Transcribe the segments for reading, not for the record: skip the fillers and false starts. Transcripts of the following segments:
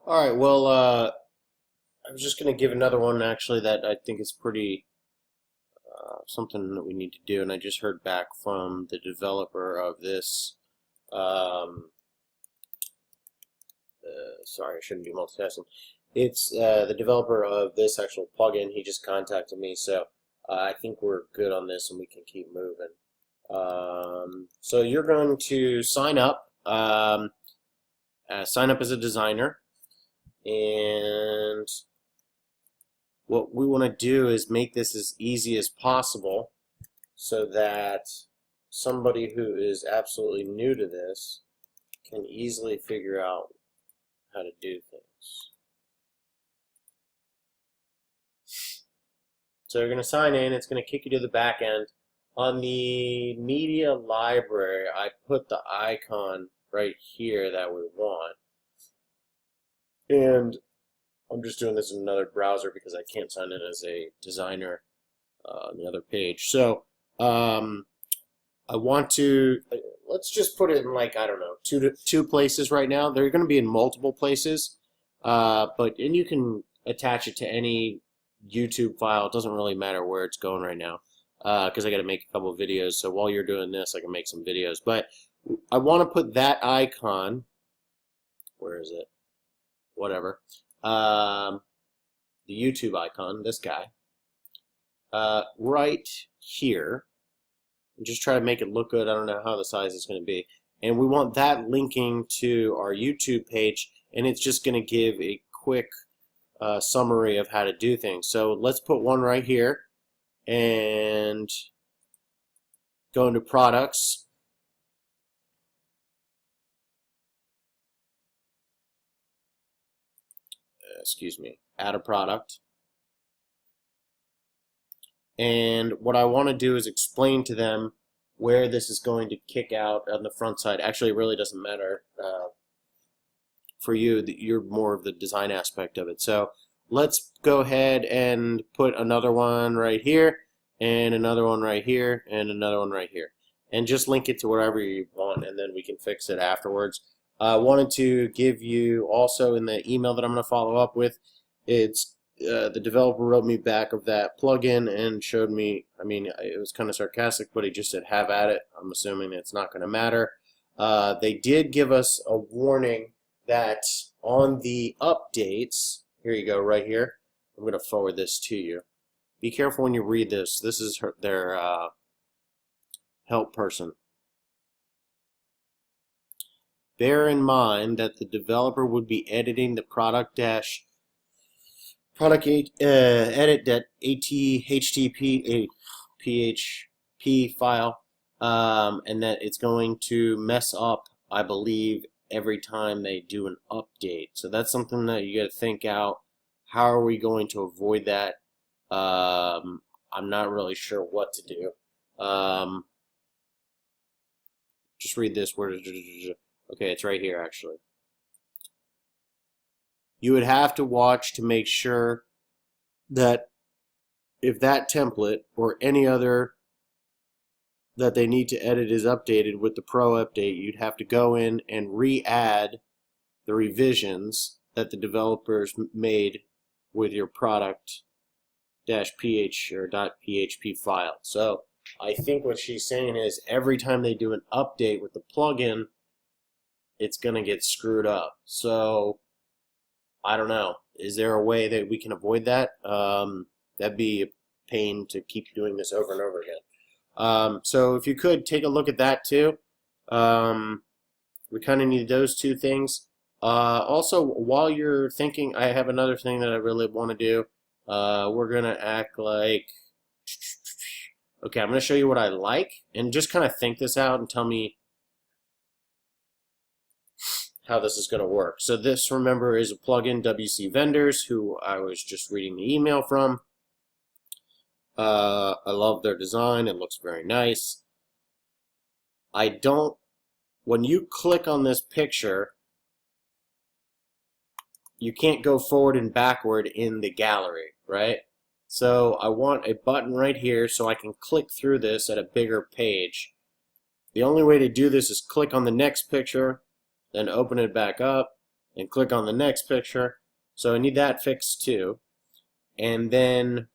All right, well, I was just going to give another one actually that I think is pretty something that we need to do, and I just heard back from the developer of this. Um, Sorry, I shouldn't be multitasking. It's the developer of this actual plugin. He just contacted me, so I think we're good on this, and we can keep moving. So you're going to sign up. Sign up as a designer, and what we want to do is make this as easy as possible so that somebody who is absolutely new to this can easily figure out how to do things. So you're going to sign in. It's going to kick you to the back end. On the media library, I put the icon right here that we want. And I'm just doing this in another browser because I can't sign in as a designer on the other page. So I want to, let's just put it in, like, I don't know, two places right now. They're going to be in multiple places, and you can attach it to any YouTube file. It doesn't really matter where it's going right now because I got to make a couple of videos. So while you're doing this, I can make some videos. But I want to put that icon, where is it? Whatever. The YouTube icon, this guy, right here. And just try to make it look good. I don't know how the size is going to be. And we want that linking to our YouTube page, and it's just going to give a quick summary of how to do things. So let's put one right here and go into products. Excuse me, add a product. And what I want to do is explain to them where this is going to kick out on the front side. Actually, it really doesn't matter for you. You're more of the design aspect of it. So let's go ahead and put another one right here, and another one right here, and another one right here. And just link it to wherever you want, and then we can fix it afterwards. I wanted to give you also in the email that I'm going to follow up with, it's the developer wrote me back of that plugin and showed me, I mean, it was kind of sarcastic, but he just said, have at it. I'm assuming it's not going to matter. They did give us a warning that on the updates, here you go, right here. I'm going to forward this to you. Be careful when you read this. This is their help person. Bear in mind that the developer would be editing the edit.htp file, and that it's going to mess up, I believe, every time they do an update. So that's something that you got to think out. How are we going to avoid that? I'm not really sure what to do. Just read this word. Okay, it's right here, actually. You would have to watch to make sure that if that template or any other that they need to edit is updated with the Pro update, you'd have to go in and re-add the revisions that the developers made with your product-ph or .php file. So I think what she's saying is every time they do an update with the plugin, it's going to get screwed up. So I don't know. Is there a way that we can avoid that? That'd be a pain to keep doing this over and over again. So if you could take a look at that too. We kind of need those two things. Also, while you're thinking, I have another thing that I really want to do. We're going to act like, okay, I'm going to show you what I like, and just kind of think this out and tell me how this is going to work. So this, remember, is a plugin, WC Vendors, who I was just reading the email from. I love their design. It looks very nice. When you click on this picture, you can't go forward and backward in the gallery, right? So I want a button right here so I can click through this at a bigger page. The only way to do this is click on the next picture, then open it back up, and click on the next picture. So I need that fixed too. And then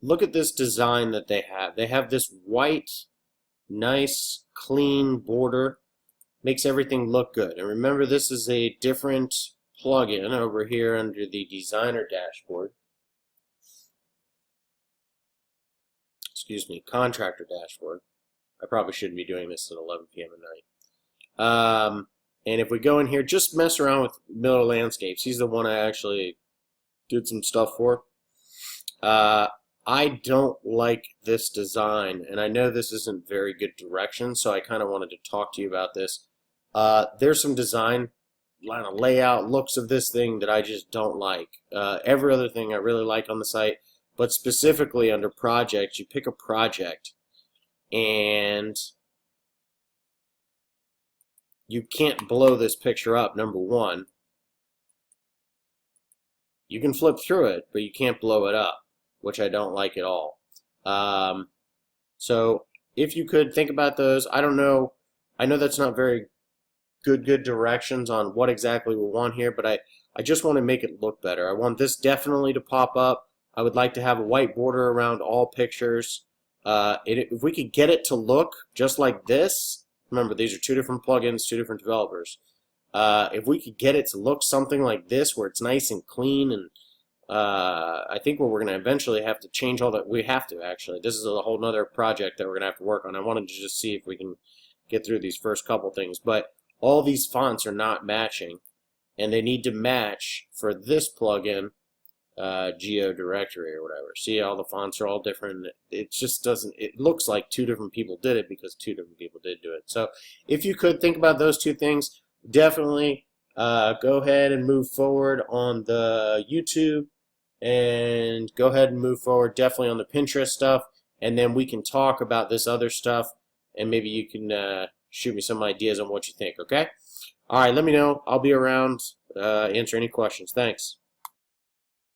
look at this design that they have. They have this white, nice, clean border. Makes everything look good. And remember, this is a different plugin over here under the designer dashboard. Excuse me, contractor dashboard. I probably shouldn't be doing this at 11 p.m. at night. And if we go in here, just mess around with Miller Landscapes. He's the one I actually did some stuff for. I don't like this design, and I know this isn't very good direction, so I kind of wanted to talk to you about this. There's some design, layout, looks of this thing that I just don't like. Every other thing I really like on the site, but specifically under projects, you pick a project, and you can't blow this picture up, number one. You can flip through it, but you can't blow it up, which I don't like at all. So if you could think about those, I don't know. I know that's not very good directions on what exactly we want here, but I just want to make it look better. I want this definitely to pop up. I would like to have a white border around all pictures. If we could get it to look just like this, remember these are two different plugins, two different developers. If we could get it to look something like this, where it's nice and clean, and I think we're going to eventually have to change all that. We have to, actually. This is a whole other project that we're going to have to work on. I wanted to just see if we can get through these first couple things. But all these fonts are not matching, and they need to match for this plugin, Geo Directory or whatever. See, all the fonts are all different. It just doesn't, it looks like two different people did it because two different people did do it. So if you could think about those two things, definitely go ahead and move forward on the YouTube, and go ahead and move forward definitely on the Pinterest stuff, and then we can talk about this other stuff, and maybe you can shoot me some ideas on what you think, okay? All right, let me know. I'll be around, answer any questions. Thanks.